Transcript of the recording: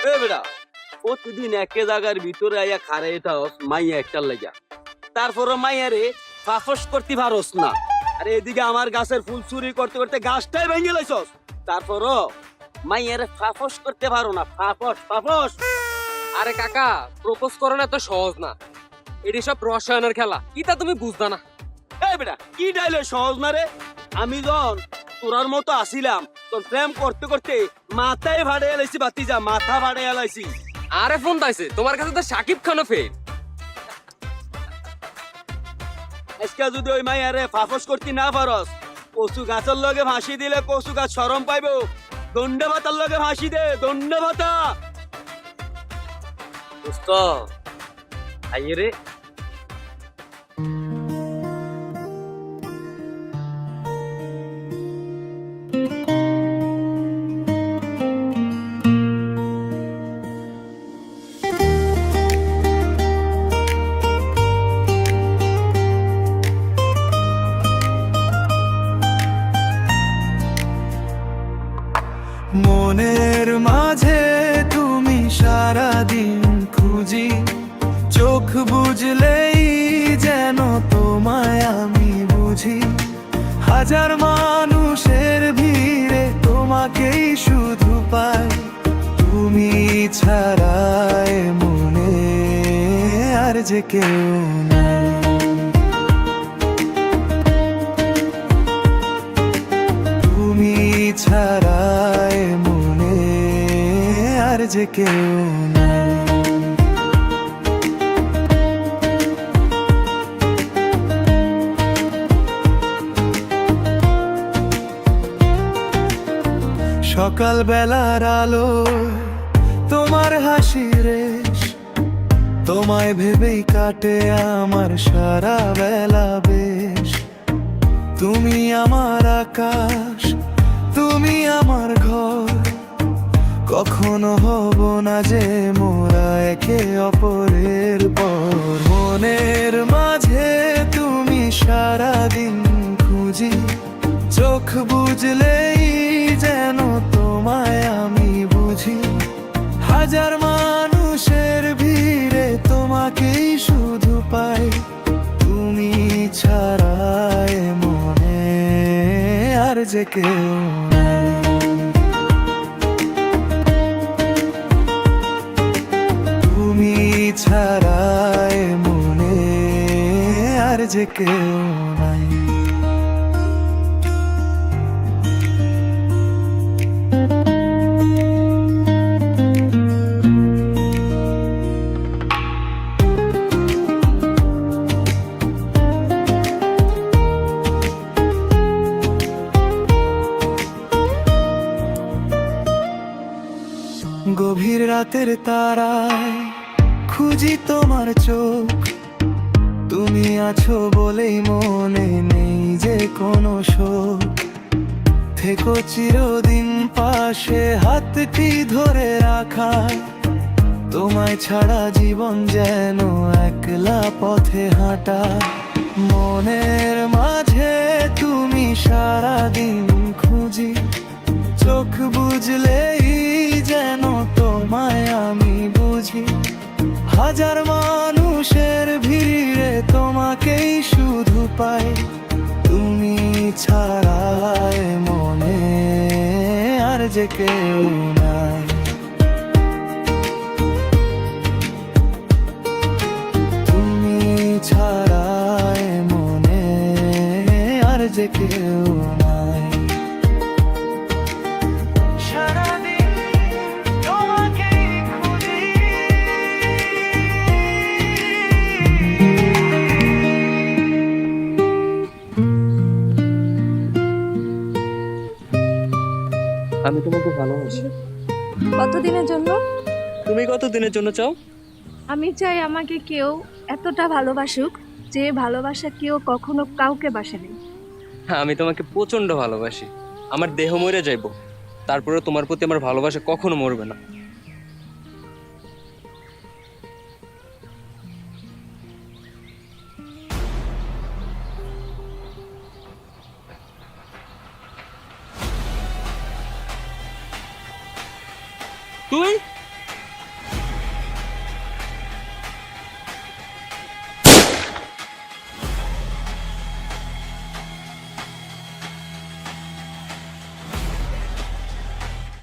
এ বেটা প্রতিদিন একে জায়গার ভিতরে আইয়া খারে থাকস মাইয়া একটার লাগিয়া, তারপরে মাইয়ারে ফাফস করতে পারস না। আরে এদিকে আমার গাছের ফুল চুরি করতে করতে গাছটাই ভেঙে লাইছস, তারপরও মাইয়ারে ফাফস করতে পারো না। ফাফস ফাফস। আরে কাকা, প্রপোজ করানো এত সহজ না, এটি সব রসায়নের খেলা, কি তা তুমি বুঝবা না। এই বেটা কি ডাইলে সহজ না রে? আমি যখন তোরার মতো আসিলাম তোর প্রেম করতে করতে মাথায় ভাড়ে এলাইছি, বাতিজা মাথা ভাড়ে এলাইছি। আরে ফোন পাইছে তোমার কাছে তো সাকিব খানও ফের। আজকে যদি ওই মাইয়ারে ফাফস করতে না পারস, কচু গাছের লগে ফাঁসি দিলে কচু গাছ শরম পাইবো। দণ্ড ভাতার লগে ফাঁসি দে, দণ্ড ভাতা। দোস্ত আইয়ে রে। মনের মাঝে তুমি সারাদিন খুঁজি, চোখ বুঝলেই যেন তোমায় আমি বুঝি। হাজার মানুষের ভিড়ে তোমাকেই শুধু পাই, তুমি ছাড়ায় মনে আর যে কেউ নাই। তুমি ছাড়ায় মনে আর যে কেউ নাই। সকাল বেলার আলো তোমার হাসি রেশ, তোমায় ভেবেই কাটে আমার সারা বেলা বেশ। তুমি আমার আকাশ, তুমি আমার ঘর, কখনো হব না যে মোরা একে অপরের পর। মনের মাঝে তুমি সারাদিন খুঁজি, চোখ বুঝলেই যেন তোমায় আমি বুঝি। হাজার মানুষের ভিড়ে তোমাকেই শুধু পাই, তুমি ছাড়ায় মনে আর যে কেউ নাই। তুমি ছাড়ায় মনে আর যে কেউ নাই। গভীর রাতের তারায় খুঁজি তোমার চোখ, তুমি আছো বলেই মনে নেই যে কোনো শোক। থেকো চিরদিন পাশে হাতটি ধরে রাখা, তোমায় ছাড়া জীবন যেন একলা পথে হাঁটা। মনের মাঝে তুমি সারাদিন খুঁজি, চোখ বুঝলেই যেন তোমায় আমি বুঝি। হাজার মানুষের ভিড়ে তোমাকেই শুধু পাই, তুমি ছাড়ায় মনে আর যে কেউ নাই। তুমি ছাড়ায় মনে আর যে কেউ নাই। আমি তোমাকে ভালোবাসি। কতদিনের জন্য? তুমি কত দিনের জন্য চাও? আমি চাই আমাকে কেউ এতটা ভালোবাসুক যে ভালোবাসা কেউ কখনো কাউকে বাসেনি। হ্যাঁ, আমি তোমাকে প্রচন্ড ভালোবাসি, আমার দেহ মরে যাইব, তারপরে তোমার প্রতি আমার ভালোবাসা কখনো মরবে না। তুই